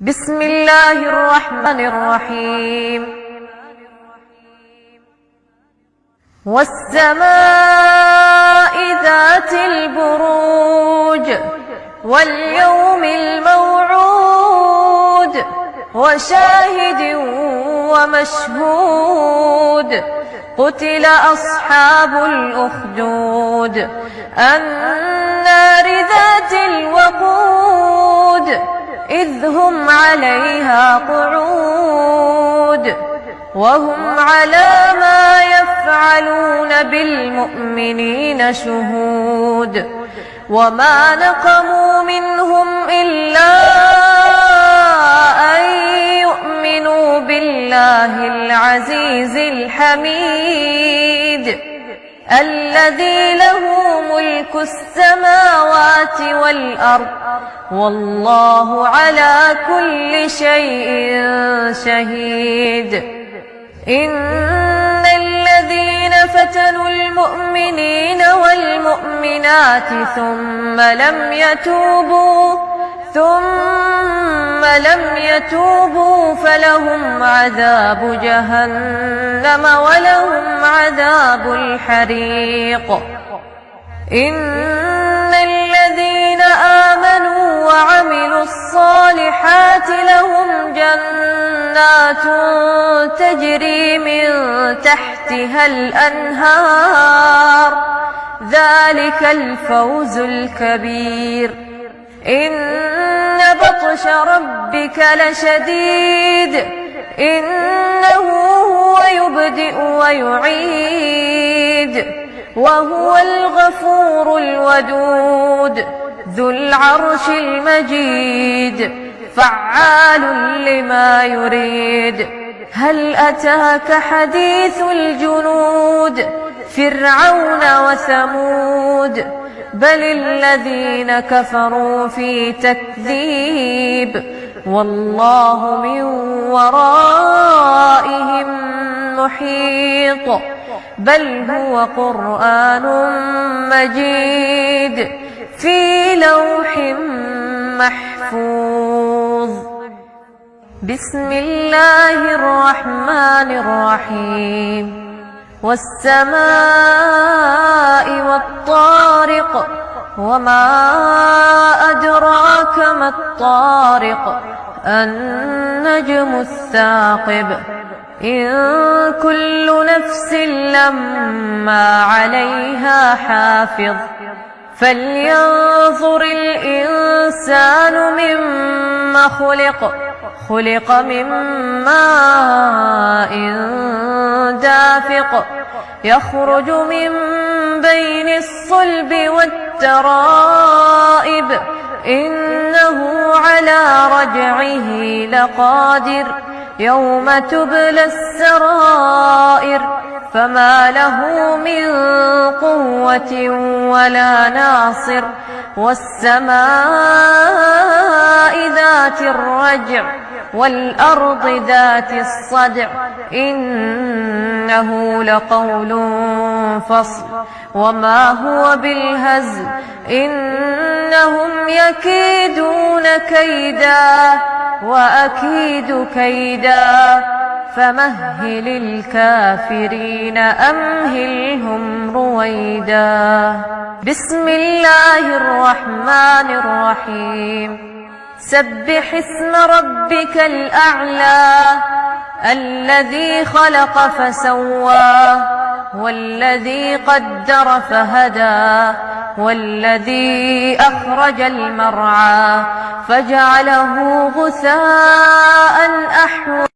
بسم الله الرحمن الرحيم. والسماء ذات البروج واليوم الموعود وشاهد ومشهود قتل أصحاب الأخدود النار ذات الوقود إذ هم عليها قعود وهم على ما يفعلون بالمؤمنين شهود وما نقموا منهم إلا أن يؤمنوا بالله العزيز الحميد الذي له ملك السماوات والأرض والله على كل شيء شهيد. إن الذين فتنوا المؤمنين والمؤمنات ثم لم يتوبوا فلهم عذاب جهنم ولهم عذاب الحريق. إن الذين آمنوا وعملوا الصالحات لهم جنات تجري من تحتها الأنهار ذلك الفوز الكبير. إن بطش ربك لشديد إنه هو يبدئ ويعيد وهو الغفور الودود ذو العرش المجيد فعال لما يريد. هل أتاك حديث الجنود فرعون وثمود بل الذين كفروا في تكذيب والله من ورائهم محيط بل هو قرآن مجيد في لوح محفوظ. بسم الله الرحمن الرحيم. والسماء والطارق وما أدراك ما الطارق النجم الثاقب. إن كل نفس لما عليها حافظ فلينظر الإنسان مما خلق من ماء دافق يخرج من بين الصلب والترائب إنه على رجعه لقادر يوم تبلى السرائر فما له من قوة ولا ناصر. والسماء ذات الرجع والأرض ذات الصدع إنه لقول فصل وما هو بالهزل إنهم يكيدون كيدا وأكيد كيدا فمهل الكافرين أمهلهم رويدا. بسم الله الرحمن الرحيم. سبح اسم ربك الأعلى الذي خلق فسوى والذي قدر فهدى والذي أخرج المرعى فجعله غثاء أحوى.